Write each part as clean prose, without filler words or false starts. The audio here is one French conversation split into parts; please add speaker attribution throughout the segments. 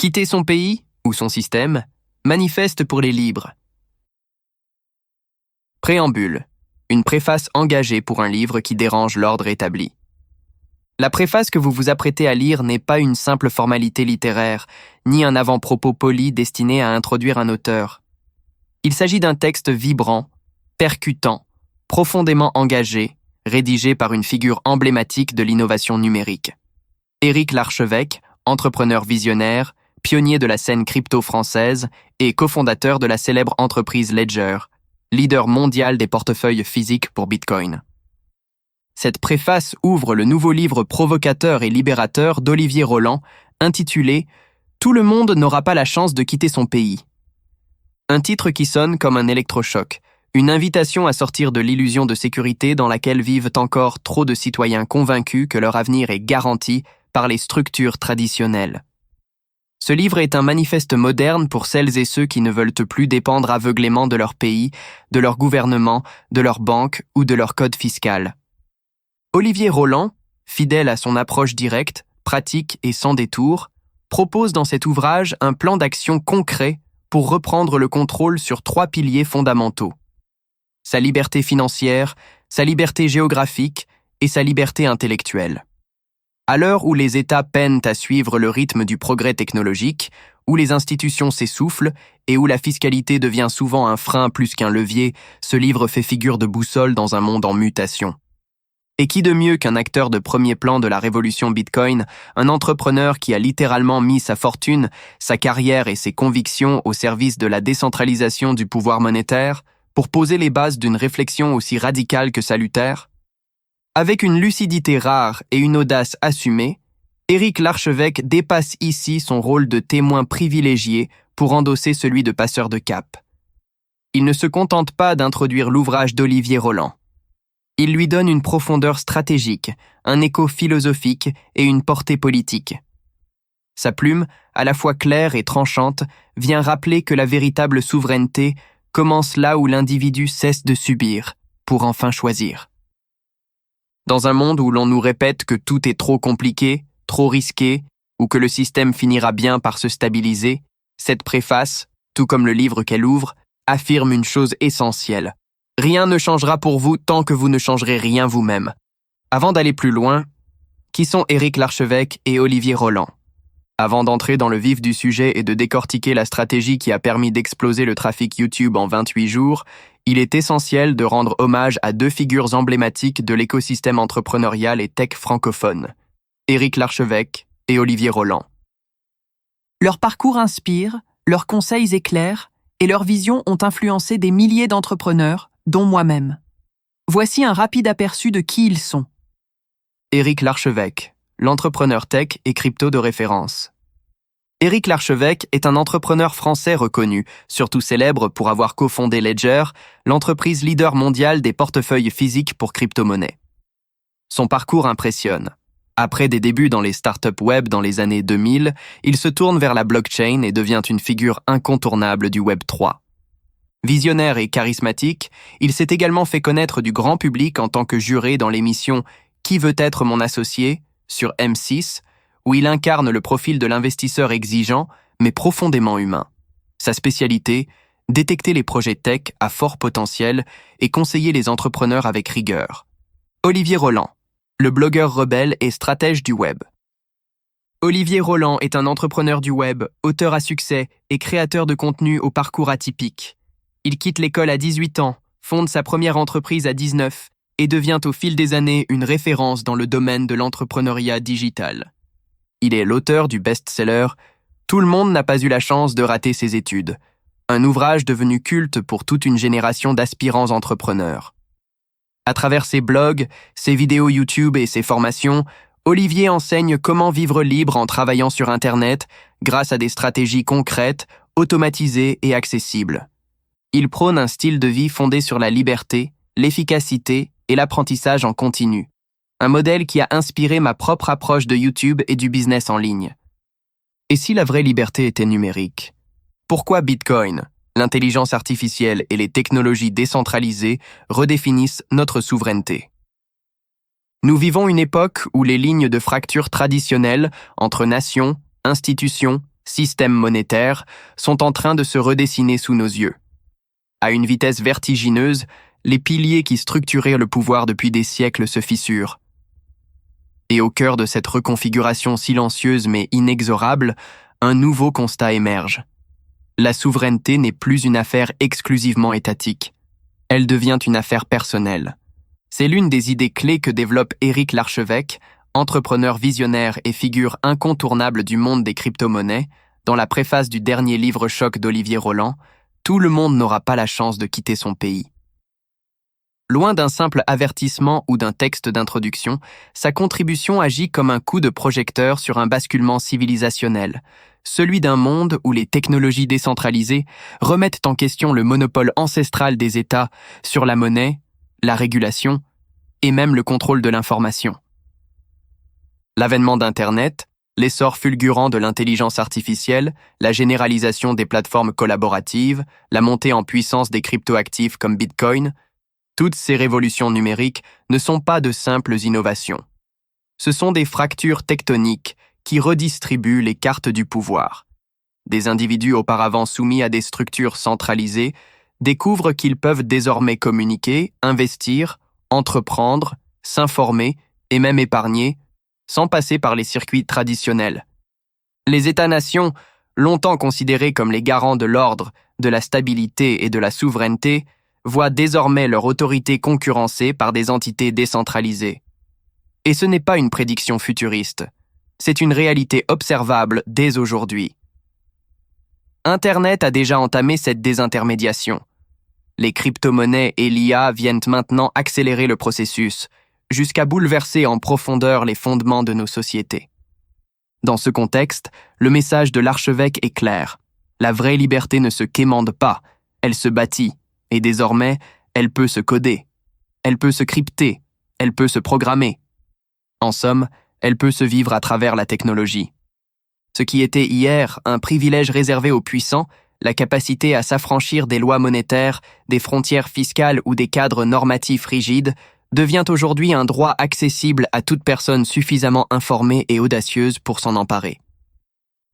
Speaker 1: Quitter son pays, ou son système, manifeste pour les libres. Préambule. Une préface engagée pour un livre qui dérange l'ordre établi. La préface que vous vous apprêtez à lire n'est pas une simple formalité littéraire, ni un avant-propos poli destiné à introduire un auteur. Il s'agit d'un texte vibrant, percutant, profondément engagé, rédigé par une figure emblématique de l'innovation numérique. Éric Larchevêque, entrepreneur visionnaire, pionnier de la scène crypto française et cofondateur de la célèbre entreprise Ledger, leader mondial des portefeuilles physiques pour Bitcoin. Cette préface ouvre le nouveau livre provocateur et libérateur d'Olivier Roland, intitulé « Tout le monde n'aura pas la chance de quitter son pays ». Un titre qui sonne comme un électrochoc, une invitation à sortir de l'illusion de sécurité dans laquelle vivent encore trop de citoyens convaincus que leur avenir est garanti par les structures traditionnelles. Ce livre est un manifeste moderne pour celles et ceux qui ne veulent plus dépendre aveuglément de leur pays, de leur gouvernement, de leur banque ou de leur code fiscal. Olivier Roland, fidèle à son approche directe, pratique et sans détour, propose dans cet ouvrage un plan d'action concret pour reprendre le contrôle sur 3 piliers fondamentaux. Sa liberté financière, sa liberté géographique et sa liberté intellectuelle. À l'heure où les États peinent à suivre le rythme du progrès technologique, où les institutions s'essoufflent et où la fiscalité devient souvent un frein plus qu'un levier, ce livre fait figure de boussole dans un monde en mutation. Et qui de mieux qu'un acteur de premier plan de la révolution Bitcoin, un entrepreneur qui a littéralement mis sa fortune, sa carrière et ses convictions au service de la décentralisation du pouvoir monétaire, pour poser les bases d'une réflexion aussi radicale que salutaire? Avec une lucidité rare et une audace assumée, Éric Larchevêque dépasse ici son rôle de témoin privilégié pour endosser celui de passeur de cap. Il ne se contente pas d'introduire l'ouvrage d'Olivier Roland. Il lui donne une profondeur stratégique, un écho philosophique et une portée politique. Sa plume, à la fois claire et tranchante, vient rappeler que la véritable souveraineté commence là où l'individu cesse de subir, pour enfin choisir. Dans un monde où l'on nous répète que tout est trop compliqué, trop risqué, ou que le système finira bien par se stabiliser, cette préface, tout comme le livre qu'elle ouvre, affirme une chose essentielle. Rien ne changera pour vous tant que vous ne changerez rien vous-même. Avant d'aller plus loin, qui sont Éric Larchevêque et Olivier Roland? Avant d'entrer dans le vif du sujet et de décortiquer la stratégie qui a permis d'exploser le trafic YouTube en 28 jours, il est essentiel de rendre hommage à 2 figures emblématiques de l'écosystème entrepreneurial et tech francophone, Éric Larchevêque et Olivier Roland.
Speaker 2: Leur parcours inspire, leurs conseils éclairent et leurs visions ont influencé des milliers d'entrepreneurs, dont moi-même. Voici un rapide aperçu de qui ils sont.
Speaker 1: Éric Larchevêque, l'entrepreneur tech et crypto de référence. Éric Larchevêque est un entrepreneur français reconnu, surtout célèbre pour avoir cofondé Ledger, l'entreprise leader mondiale des portefeuilles physiques pour crypto-monnaies. Son parcours impressionne. Après des débuts dans les startups web dans les années 2000, il se tourne vers la blockchain et devient une figure incontournable du Web 3. Visionnaire et charismatique, il s'est également fait connaître du grand public en tant que juré dans l'émission « Qui veut être mon associé ?» sur M6, où il incarne le profil de l'investisseur exigeant, mais profondément humain. Sa spécialité, détecter les projets tech à fort potentiel et conseiller les entrepreneurs avec rigueur. Olivier Roland, le blogueur rebelle et stratège du web. Olivier Roland est un entrepreneur du web, auteur à succès et créateur de contenu au parcours atypique. Il quitte l'école à 18 ans, fonde sa première entreprise à 19 et devient au fil des années une référence dans le domaine de l'entrepreneuriat digital. Il est l'auteur du best-seller « Tout le monde n'a pas eu la chance de rater ses études », un ouvrage devenu culte pour toute une génération d'aspirants entrepreneurs. À travers ses blogs, ses vidéos YouTube et ses formations, Olivier enseigne comment vivre libre en travaillant sur Internet grâce à des stratégies concrètes, automatisées et accessibles. Il prône un style de vie fondé sur la liberté, l'efficacité et l'apprentissage en continu. Un modèle qui a inspiré ma propre approche de YouTube et du business en ligne. Et si la vraie liberté était numérique? Pourquoi Bitcoin, l'intelligence artificielle et les technologies décentralisées redéfinissent notre souveraineté? Nous vivons une époque où les lignes de fracture traditionnelles entre nations, institutions, systèmes monétaires, sont en train de se redessiner sous nos yeux. À une vitesse vertigineuse, les piliers qui structuraient le pouvoir depuis des siècles se fissurent. Et au cœur de cette reconfiguration silencieuse mais inexorable, un nouveau constat émerge. La souveraineté n'est plus une affaire exclusivement étatique. Elle devient une affaire personnelle. C'est l'une des idées clés que développe Éric Larchevêque, entrepreneur visionnaire et figure incontournable du monde des crypto-monnaies, dans la préface du dernier livre choc d'Olivier Roland, « Tout le monde n'aura pas la chance de quitter son pays ». Loin d'un simple avertissement ou d'un texte d'introduction, sa contribution agit comme un coup de projecteur sur un basculement civilisationnel, celui d'un monde où les technologies décentralisées remettent en question le monopole ancestral des États sur la monnaie, la régulation et même le contrôle de l'information. L'avènement d'Internet, l'essor fulgurant de l'intelligence artificielle, la généralisation des plateformes collaboratives, la montée en puissance des cryptoactifs comme Bitcoin, toutes ces révolutions numériques ne sont pas de simples innovations. Ce sont des fractures tectoniques qui redistribuent les cartes du pouvoir. Des individus auparavant soumis à des structures centralisées découvrent qu'ils peuvent désormais communiquer, investir, entreprendre, s'informer et même épargner, sans passer par les circuits traditionnels. Les États-nations, longtemps considérés comme les garants de l'ordre, de la stabilité et de la souveraineté, voient désormais leur autorité concurrencée par des entités décentralisées. Et ce n'est pas une prédiction futuriste, c'est une réalité observable dès aujourd'hui. Internet a déjà entamé cette désintermédiation. Les crypto-monnaies et l'IA viennent maintenant accélérer le processus, jusqu'à bouleverser en profondeur les fondements de nos sociétés. Dans ce contexte, le message de l'archevêque est clair. La vraie liberté ne se quémande pas, elle se bâtit. Et désormais, elle peut se coder, elle peut se crypter, elle peut se programmer. En somme, elle peut se vivre à travers la technologie. Ce qui était hier un privilège réservé aux puissants, la capacité à s'affranchir des lois monétaires, des frontières fiscales ou des cadres normatifs rigides, devient aujourd'hui un droit accessible à toute personne suffisamment informée et audacieuse pour s'en emparer.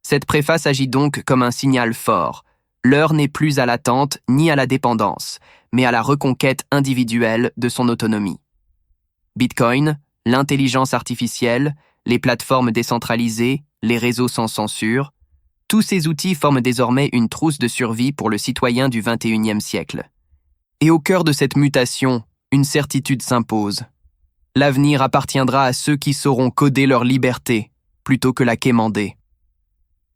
Speaker 1: Cette préface agit donc comme un signal fort. L'heure n'est plus à l'attente ni à la dépendance, mais à la reconquête individuelle de son autonomie. Bitcoin, l'intelligence artificielle, les plateformes décentralisées, les réseaux sans censure, tous ces outils forment désormais une trousse de survie pour le citoyen du XXIe siècle. Et au cœur de cette mutation, une certitude s'impose. L'avenir appartiendra à ceux qui sauront coder leur liberté, plutôt que la quémander.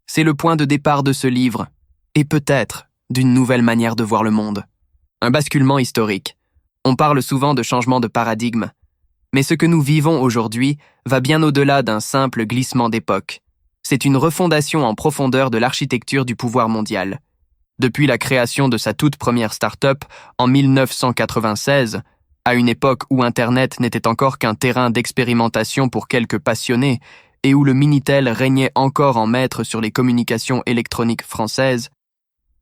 Speaker 1: C'est le point de départ de ce livre, et peut-être d'une nouvelle manière de voir le monde. Un basculement historique. On parle souvent de changement de paradigme, mais ce que nous vivons aujourd'hui va bien au-delà d'un simple glissement d'époque. C'est une refondation en profondeur de l'architecture du pouvoir mondial. Depuis la création de sa toute première start-up en 1996, à une époque où Internet n'était encore qu'un terrain d'expérimentation pour quelques passionnés et où le Minitel régnait encore en maître sur les communications électroniques françaises,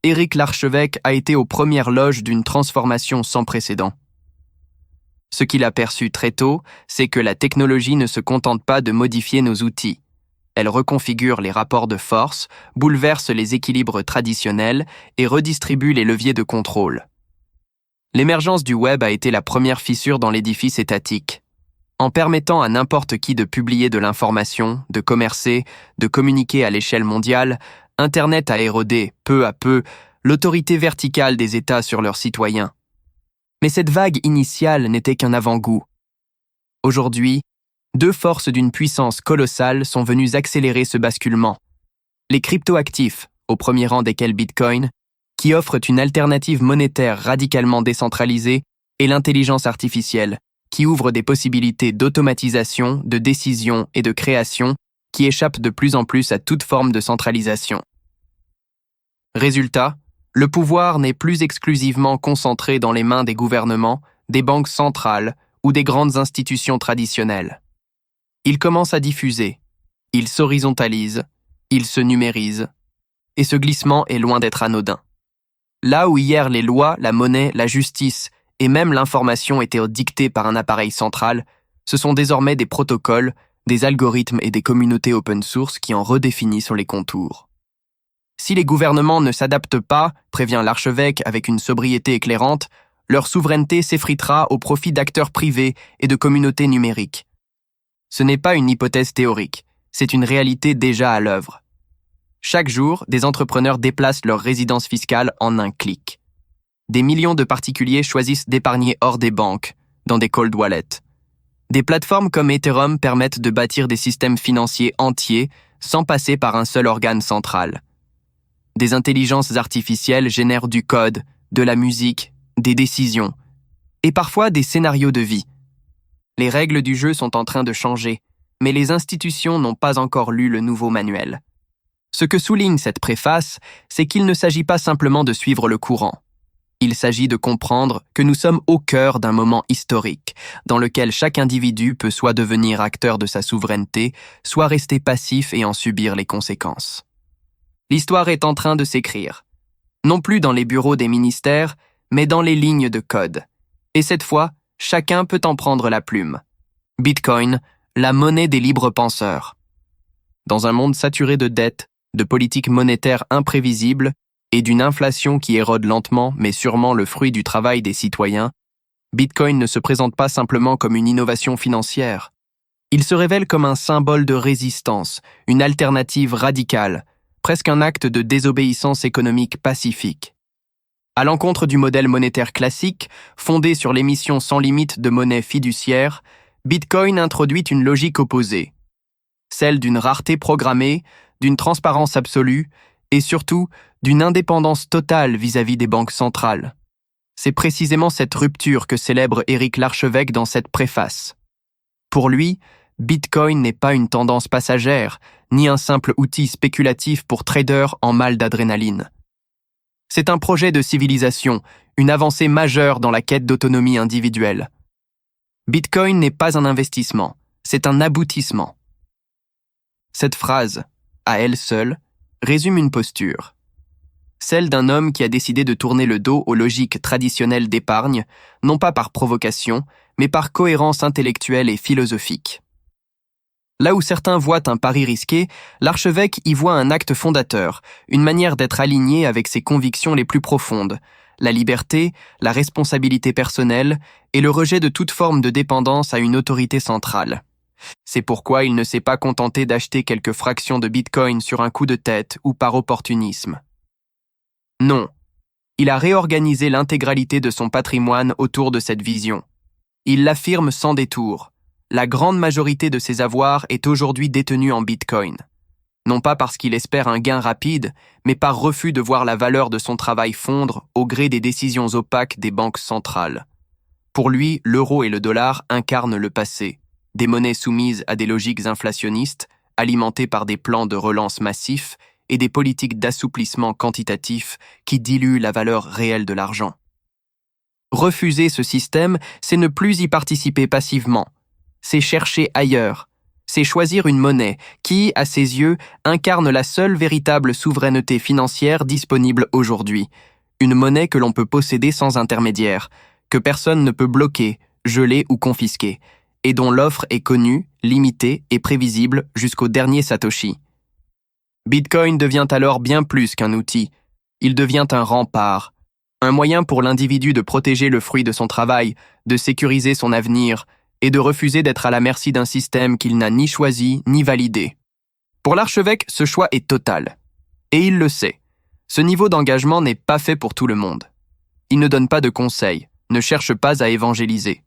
Speaker 1: Éric Larchevêque a été aux premières loges d'une transformation sans précédent. Ce qu'il a perçu très tôt, c'est que la technologie ne se contente pas de modifier nos outils. Elle reconfigure les rapports de force, bouleverse les équilibres traditionnels et redistribue les leviers de contrôle. L'émergence du web a été la première fissure dans l'édifice étatique. En permettant à n'importe qui de publier de l'information, de commercer, de communiquer à l'échelle mondiale, Internet a érodé, peu à peu, l'autorité verticale des États sur leurs citoyens. Mais cette vague initiale n'était qu'un avant-goût. Aujourd'hui, deux forces d'une puissance colossale sont venues accélérer ce basculement. Les cryptoactifs, au premier rang desquels Bitcoin, qui offrent une alternative monétaire radicalement décentralisée, et l'intelligence artificielle, qui ouvre des possibilités d'automatisation, de décision et de création qui échappent de plus en plus à toute forme de centralisation. Résultat, le pouvoir n'est plus exclusivement concentré dans les mains des gouvernements, des banques centrales ou des grandes institutions traditionnelles. Il commence à diffuser, il s'horizontalise, il se numérise, et ce glissement est loin d'être anodin. Là où hier les lois, la monnaie, la justice et même l'information étaient dictées par un appareil central, ce sont désormais des protocoles, des algorithmes et des communautés open source qui en redéfinissent les contours. Si les gouvernements ne s'adaptent pas, prévient l'archevêque avec une sobriété éclairante, leur souveraineté s'effritera au profit d'acteurs privés et de communautés numériques. Ce n'est pas une hypothèse théorique, c'est une réalité déjà à l'œuvre. Chaque jour, des entrepreneurs déplacent leur résidence fiscale en un clic. Des millions de particuliers choisissent d'épargner hors des banques, dans des cold wallets. Des plateformes comme Ethereum permettent de bâtir des systèmes financiers entiers sans passer par un seul organe central. Des intelligences artificielles génèrent du code, de la musique, des décisions, et parfois des scénarios de vie. Les règles du jeu sont en train de changer, mais les institutions n'ont pas encore lu le nouveau manuel. Ce que souligne cette préface, c'est qu'il ne s'agit pas simplement de suivre le courant. Il s'agit de comprendre que nous sommes au cœur d'un moment historique, dans lequel chaque individu peut soit devenir acteur de sa souveraineté, soit rester passif et en subir les conséquences. L'histoire est en train de s'écrire, non plus dans les bureaux des ministères, mais dans les lignes de code. Et cette fois, chacun peut en prendre la plume. Bitcoin, la monnaie des libres penseurs. Dans un monde saturé de dettes, de politiques monétaires imprévisibles et d'une inflation qui érode lentement mais sûrement le fruit du travail des citoyens, Bitcoin ne se présente pas simplement comme une innovation financière. Il se révèle comme un symbole de résistance, une alternative radicale, presque un acte de désobéissance économique pacifique. À l'encontre du modèle monétaire classique, fondé sur l'émission sans limite de monnaie fiduciaire, Bitcoin introduit une logique opposée, celle d'une rareté programmée, d'une transparence absolue et surtout d'une indépendance totale vis-à-vis des banques centrales. C'est précisément cette rupture que célèbre Éric Larchevêque dans cette préface. Pour lui, Bitcoin n'est pas une tendance passagère, ni un simple outil spéculatif pour traders en mal d'adrénaline. C'est un projet de civilisation, une avancée majeure dans la quête d'autonomie individuelle. Bitcoin n'est pas un investissement, c'est un aboutissement. Cette phrase, à elle seule, résume une posture. Celle d'un homme qui a décidé de tourner le dos aux logiques traditionnelles d'épargne, non pas par provocation, mais par cohérence intellectuelle et philosophique. Là où certains voient un pari risqué, l'archevêque y voit un acte fondateur, une manière d'être aligné avec ses convictions les plus profondes, la liberté, la responsabilité personnelle et le rejet de toute forme de dépendance à une autorité centrale. C'est pourquoi il ne s'est pas contenté d'acheter quelques fractions de Bitcoin sur un coup de tête ou par opportunisme. Non, il a réorganisé l'intégralité de son patrimoine autour de cette vision. Il l'affirme sans détour. La grande majorité de ses avoirs est aujourd'hui détenue en Bitcoin. Non pas parce qu'il espère un gain rapide, mais par refus de voir la valeur de son travail fondre au gré des décisions opaques des banques centrales. Pour lui, l'euro et le dollar incarnent le passé, des monnaies soumises à des logiques inflationnistes, alimentées par des plans de relance massifs et des politiques d'assouplissement quantitatif qui diluent la valeur réelle de l'argent. Refuser ce système, c'est ne plus y participer passivement. C'est chercher ailleurs. C'est choisir une monnaie qui, à ses yeux, incarne la seule véritable souveraineté financière disponible aujourd'hui. Une monnaie que l'on peut posséder sans intermédiaire, que personne ne peut bloquer, geler ou confisquer, et dont l'offre est connue, limitée et prévisible jusqu'au dernier Satoshi. Bitcoin devient alors bien plus qu'un outil. Il devient un rempart, un moyen pour l'individu de protéger le fruit de son travail, de sécuriser son avenir et de refuser d'être à la merci d'un système qu'il n'a ni choisi ni validé. Pour l'archevêque, ce choix est total. Et il le sait. Ce niveau d'engagement n'est pas fait pour tout le monde. Il ne donne pas de conseils, ne cherche pas à évangéliser.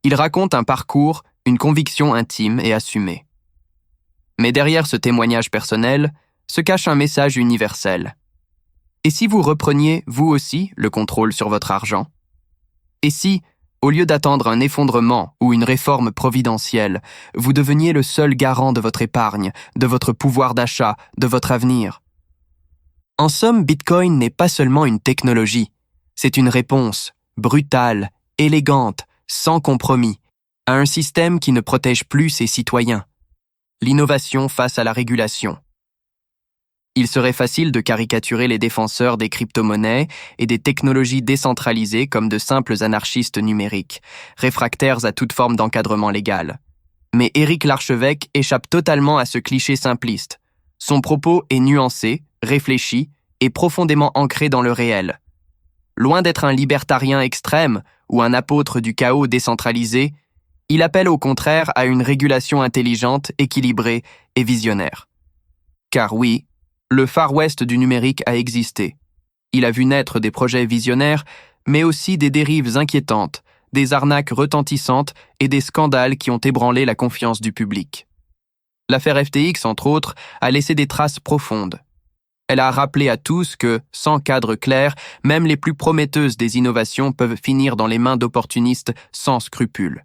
Speaker 1: Il raconte un parcours, une conviction intime et assumée. Mais derrière ce témoignage personnel se cache un message universel. Et si vous repreniez, vous aussi, le contrôle sur votre argent? Et si, au lieu d'attendre un effondrement ou une réforme providentielle, vous deveniez le seul garant de votre épargne, de votre pouvoir d'achat, de votre avenir? En somme, Bitcoin n'est pas seulement une technologie, c'est une réponse, brutale, élégante, sans compromis, à un système qui ne protège plus ses citoyens. L'innovation face à la régulation. Il serait facile de caricaturer les défenseurs des crypto-monnaies et des technologies décentralisées comme de simples anarchistes numériques, réfractaires à toute forme d'encadrement légal. Mais Éric Larchevêque échappe totalement à ce cliché simpliste. Son propos est nuancé, réfléchi et profondément ancré dans le réel. Loin d'être un libertarien extrême ou un apôtre du chaos décentralisé, il appelle au contraire à une régulation intelligente, équilibrée et visionnaire. Car oui, le Far West du numérique a existé. Il a vu naître des projets visionnaires, mais aussi des dérives inquiétantes, des arnaques retentissantes et des scandales qui ont ébranlé la confiance du public. L'affaire FTX, entre autres, a laissé des traces profondes. Elle a rappelé à tous que, sans cadre clair, même les plus prometteuses des innovations peuvent finir dans les mains d'opportunistes sans scrupules.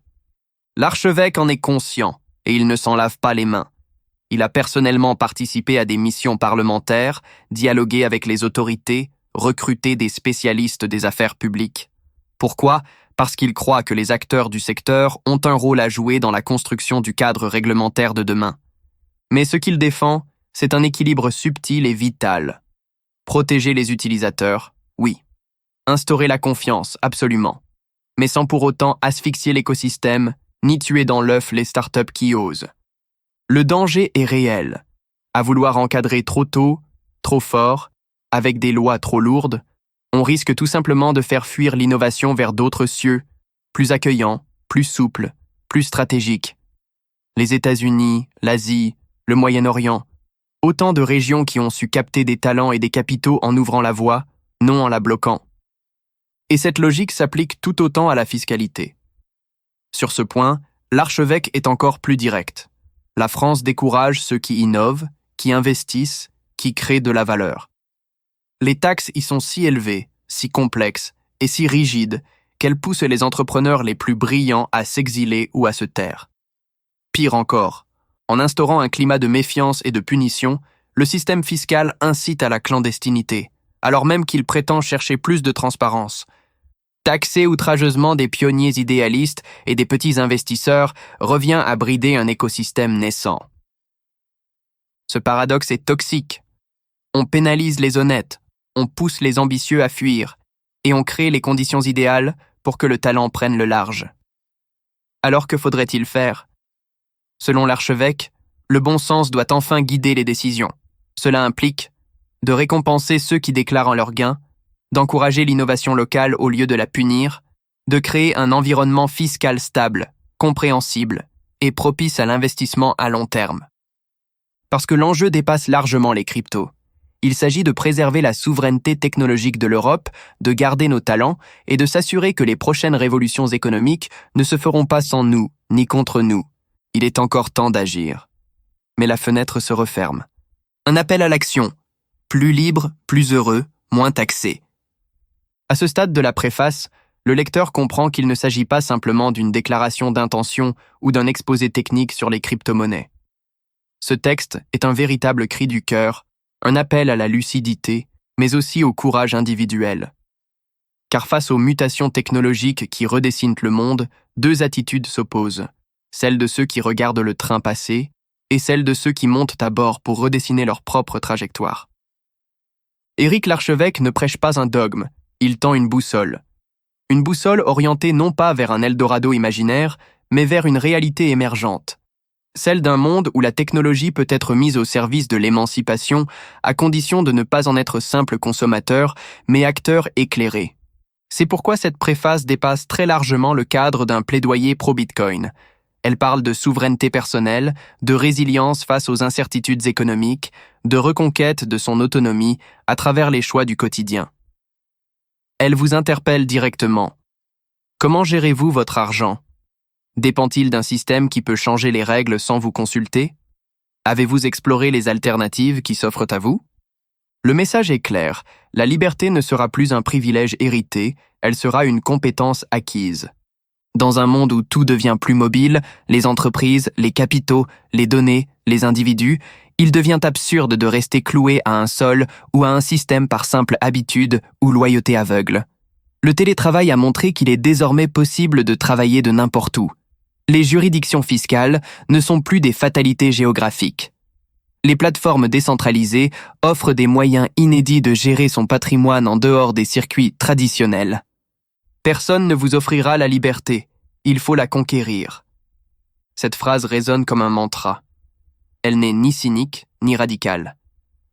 Speaker 1: L'archevêque en est conscient, et il ne s'en lave pas les mains. Il a personnellement participé à des missions parlementaires, dialogué avec les autorités, recruté des spécialistes des affaires publiques. Pourquoi ? Parce qu'il croit que les acteurs du secteur ont un rôle à jouer dans la construction du cadre réglementaire de demain. Mais ce qu'il défend, c'est un équilibre subtil et vital. Protéger les utilisateurs, oui. Instaurer la confiance, absolument. Mais sans pour autant asphyxier l'écosystème, ni tuer dans l'œuf les startups qui osent. Le danger est réel. À vouloir encadrer trop tôt, trop fort, avec des lois trop lourdes, on risque tout simplement de faire fuir l'innovation vers d'autres cieux, plus accueillants, plus souples, plus stratégiques. Les États-Unis, l'Asie, le Moyen-Orient, autant de régions qui ont su capter des talents et des capitaux en ouvrant la voie, non en la bloquant. Et cette logique s'applique tout autant à la fiscalité. Sur ce point, l'archevêque est encore plus direct. La France décourage ceux qui innovent, qui investissent, qui créent de la valeur. Les taxes y sont si élevées, si complexes et si rigides qu'elles poussent les entrepreneurs les plus brillants à s'exiler ou à se taire. Pire encore, en instaurant un climat de méfiance et de punition, le système fiscal incite à la clandestinité, alors même qu'il prétend chercher plus de transparence. Taxer outrageusement des pionniers idéalistes et des petits investisseurs revient à brider un écosystème naissant. Ce paradoxe est toxique. On pénalise les honnêtes, on pousse les ambitieux à fuir, et on crée les conditions idéales pour que le talent prenne le large. Alors que faudrait-il faire ? Selon l'archevêque, le bon sens doit enfin guider les décisions. Cela implique de récompenser ceux qui déclarent leurs gains, d'encourager l'innovation locale au lieu de la punir, de créer un environnement fiscal stable, compréhensible et propice à l'investissement à long terme. Parce que l'enjeu dépasse largement les cryptos. Il s'agit de préserver la souveraineté technologique de l'Europe, de garder nos talents et de s'assurer que les prochaines révolutions économiques ne se feront pas sans nous, ni contre nous. Il est encore temps d'agir. Mais la fenêtre se referme. Un appel à l'action. Plus libre, plus heureux, moins taxé. À ce stade de la préface, le lecteur comprend qu'il ne s'agit pas simplement d'une déclaration d'intention ou d'un exposé technique sur les crypto-monnaies. Ce texte est un véritable cri du cœur, un appel à la lucidité, mais aussi au courage individuel. Car face aux mutations technologiques qui redessinent le monde, deux attitudes s'opposent, celle de ceux qui regardent le train passer et celle de ceux qui montent à bord pour redessiner leur propre trajectoire. Éric Larchevêque ne prêche pas un dogme, il tend une boussole. Une boussole orientée non pas vers un Eldorado imaginaire, mais vers une réalité émergente. Celle d'un monde où la technologie peut être mise au service de l'émancipation, à condition de ne pas en être simple consommateur, mais acteur éclairé. C'est pourquoi cette préface dépasse très largement le cadre d'un plaidoyer pro-Bitcoin. Elle parle de souveraineté personnelle, de résilience face aux incertitudes économiques, de reconquête de son autonomie à travers les choix du quotidien. Elle vous interpelle directement. Comment gérez-vous votre argent ? Dépend-il d'un système qui peut changer les règles sans vous consulter ? Avez-vous exploré les alternatives qui s'offrent à vous ? Le message est clair, la liberté ne sera plus un privilège hérité, elle sera une compétence acquise. Dans un monde où tout devient plus mobile, les entreprises, les capitaux, les données, les individus, il devient absurde de rester cloué à un sol ou à un système par simple habitude ou loyauté aveugle. Le télétravail a montré qu'il est désormais possible de travailler de n'importe où. Les juridictions fiscales ne sont plus des fatalités géographiques. Les plateformes décentralisées offrent des moyens inédits de gérer son patrimoine en dehors des circuits traditionnels. Personne ne vous offrira la liberté, il faut la conquérir. Cette phrase résonne comme un mantra. Elle n'est ni cynique ni radicale.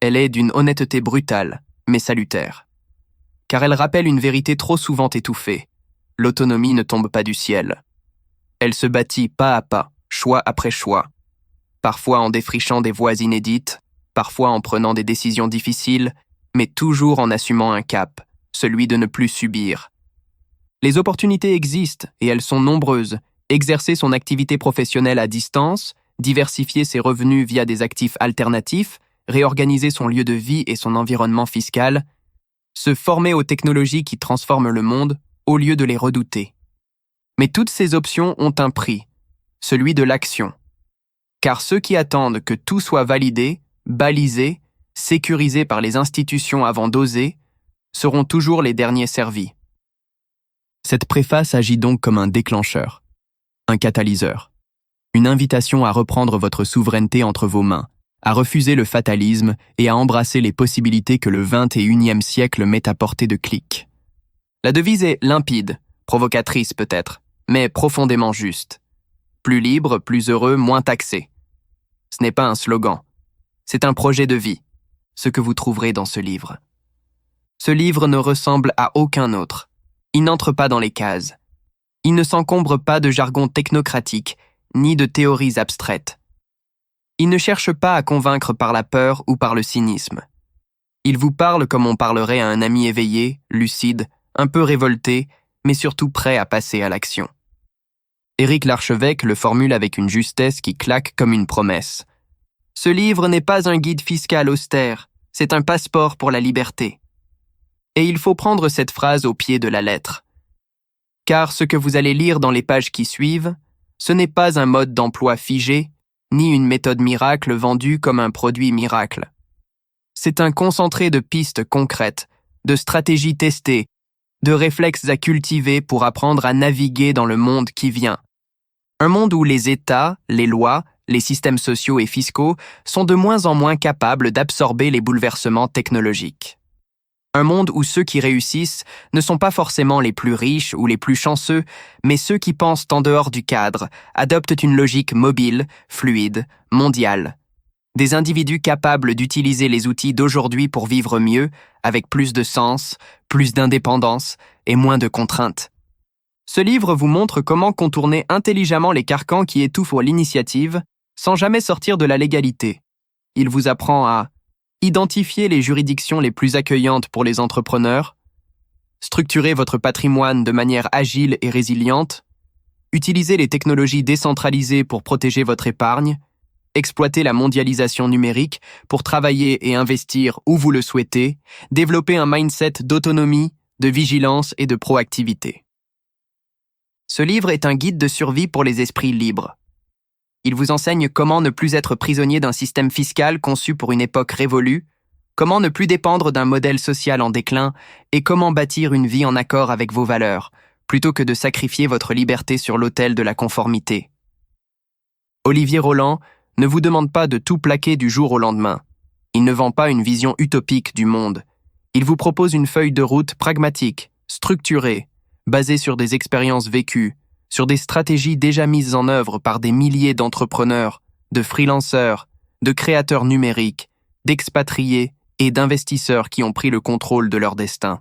Speaker 1: Elle est d'une honnêteté brutale, mais salutaire. Car elle rappelle une vérité trop souvent étouffée. L'autonomie ne tombe pas du ciel. Elle se bâtit pas à pas, choix après choix. Parfois en défrichant des voies inédites, parfois en prenant des décisions difficiles, mais toujours en assumant un cap, celui de ne plus subir. Les opportunités existent et elles sont nombreuses. Exercer son activité professionnelle à distance, diversifier ses revenus via des actifs alternatifs, réorganiser son lieu de vie et son environnement fiscal, se former aux technologies qui transforment le monde au lieu de les redouter. Mais toutes ces options ont un prix, celui de l'action. Car ceux qui attendent que tout soit validé, balisé, sécurisé par les institutions avant d'oser, seront toujours les derniers servis. Cette préface agit donc comme un déclencheur, un catalyseur, une invitation à reprendre votre souveraineté entre vos mains, à refuser le fatalisme et à embrasser les possibilités que le 21e siècle met à portée de clic. La devise est limpide, provocatrice peut-être, mais profondément juste. Plus libre, plus heureux, moins taxé. Ce n'est pas un slogan, c'est un projet de vie, ce que vous trouverez dans ce livre. Ce livre ne ressemble à aucun autre. Il n'entre pas dans les cases. Il ne s'encombre pas de jargon technocratique, ni de théories abstraites. Il ne cherche pas à convaincre par la peur ou par le cynisme. Il vous parle comme on parlerait à un ami éveillé, lucide, un peu révolté, mais surtout prêt à passer à l'action. Éric Larchevêque le formule avec une justesse qui claque comme une promesse. Ce livre n'est pas un guide fiscal austère, c'est un passeport pour la liberté. Et il faut prendre cette phrase au pied de la lettre. Car ce que vous allez lire dans les pages qui suivent, ce n'est pas un mode d'emploi figé, ni une méthode miracle vendue comme un produit miracle. C'est un concentré de pistes concrètes, de stratégies testées, de réflexes à cultiver pour apprendre à naviguer dans le monde qui vient. Un monde où les États, les lois, les systèmes sociaux et fiscaux sont de moins en moins capables d'absorber les bouleversements technologiques. Un monde où ceux qui réussissent ne sont pas forcément les plus riches ou les plus chanceux, mais ceux qui pensent en dehors du cadre, adoptent une logique mobile, fluide, mondiale. Des individus capables d'utiliser les outils d'aujourd'hui pour vivre mieux, avec plus de sens, plus d'indépendance et moins de contraintes. Ce livre vous montre comment contourner intelligemment les carcans qui étouffent l'initiative, sans jamais sortir de la légalité. Il vous apprend à identifier les juridictions les plus accueillantes pour les entrepreneurs, structurer votre patrimoine de manière agile et résiliente, utiliser les technologies décentralisées pour protéger votre épargne, exploiter la mondialisation numérique pour travailler et investir où vous le souhaitez, développer un mindset d'autonomie, de vigilance et de proactivité. Ce livre est un guide de survie pour les esprits libres. Il vous enseigne comment ne plus être prisonnier d'un système fiscal conçu pour une époque révolue, comment ne plus dépendre d'un modèle social en déclin et comment bâtir une vie en accord avec vos valeurs, plutôt que de sacrifier votre liberté sur l'autel de la conformité. Olivier Roland ne vous demande pas de tout plaquer du jour au lendemain. Il ne vend pas une vision utopique du monde. Il vous propose une feuille de route pragmatique, structurée, basée sur des expériences vécues, sur des stratégies déjà mises en œuvre par des milliers d'entrepreneurs, de freelanceurs, de créateurs numériques, d'expatriés et d'investisseurs qui ont pris le contrôle de leur destin.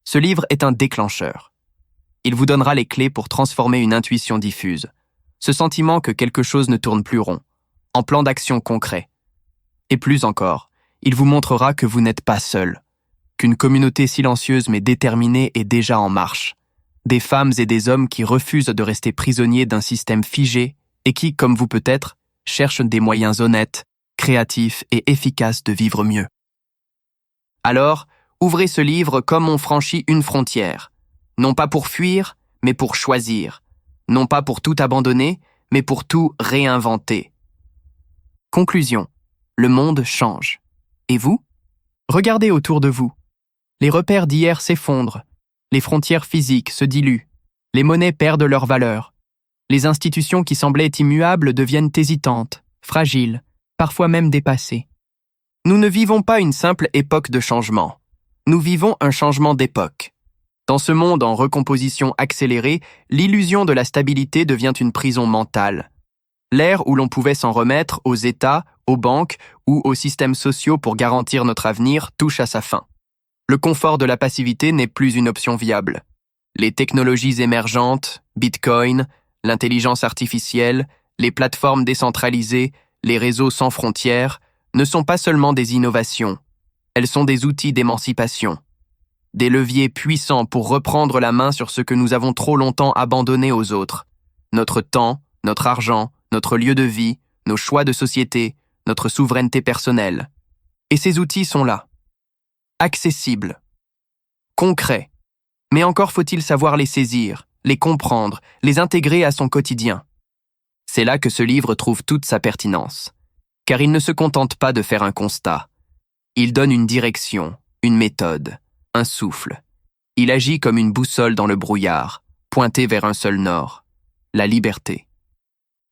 Speaker 1: Ce livre est un déclencheur. Il vous donnera les clés pour transformer une intuition diffuse, ce sentiment que quelque chose ne tourne plus rond, en plan d'action concret. Et plus encore, il vous montrera que vous n'êtes pas seul, qu'une communauté silencieuse mais déterminée est déjà en marche. Des femmes et des hommes qui refusent de rester prisonniers d'un système figé et qui, comme vous peut-être, cherchent des moyens honnêtes, créatifs et efficaces de vivre mieux. Alors, ouvrez ce livre comme on franchit une frontière, non pas pour fuir, mais pour choisir, non pas pour tout abandonner, mais pour tout réinventer. Conclusion. Le monde change. Et vous? Regardez autour de vous. Les repères d'hier s'effondrent. Les frontières physiques se diluent, les monnaies perdent leur valeur. Les institutions qui semblaient immuables deviennent hésitantes, fragiles, parfois même dépassées. Nous ne vivons pas une simple époque de changement. Nous vivons un changement d'époque. Dans ce monde en recomposition accélérée, l'illusion de la stabilité devient une prison mentale. L'ère où l'on pouvait s'en remettre aux États, aux banques ou aux systèmes sociaux pour garantir notre avenir touche à sa fin. Le confort de la passivité n'est plus une option viable. Les technologies émergentes, Bitcoin, l'intelligence artificielle, les plateformes décentralisées, les réseaux sans frontières, ne sont pas seulement des innovations, elles sont des outils d'émancipation. Des leviers puissants pour reprendre la main sur ce que nous avons trop longtemps abandonné aux autres. Notre temps, notre argent, notre lieu de vie, nos choix de société, notre souveraineté personnelle. Et ces outils sont là. Accessibles. Concrets. Mais encore faut-il savoir les saisir, les comprendre, les intégrer à son quotidien. C'est là que ce livre trouve toute sa pertinence. Car il ne se contente pas de faire un constat. Il donne une direction, une méthode, un souffle. Il agit comme une boussole dans le brouillard, pointée vers un seul nord, la liberté.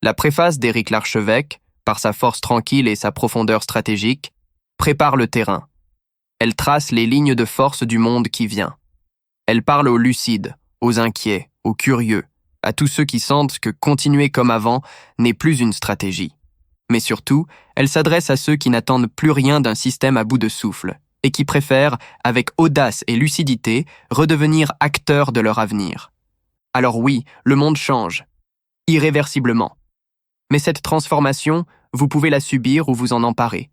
Speaker 1: La préface d'Éric Larchevêque, par sa force tranquille et sa profondeur stratégique, prépare le terrain. Elle trace les lignes de force du monde qui vient. Elle parle aux lucides, aux inquiets, aux curieux, à tous ceux qui sentent que continuer comme avant n'est plus une stratégie. Mais surtout, elle s'adresse à ceux qui n'attendent plus rien d'un système à bout de souffle et qui préfèrent, avec audace et lucidité, redevenir acteurs de leur avenir. Alors oui, le monde change, irréversiblement. Mais cette transformation, vous pouvez la subir ou vous en emparer.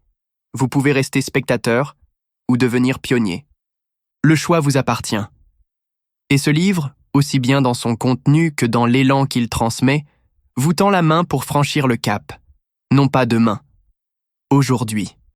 Speaker 1: Vous pouvez rester spectateur ou devenir pionnier. Le choix vous appartient. Et ce livre, aussi bien dans son contenu que dans l'élan qu'il transmet, vous tend la main pour franchir le cap. Non pas demain, aujourd'hui.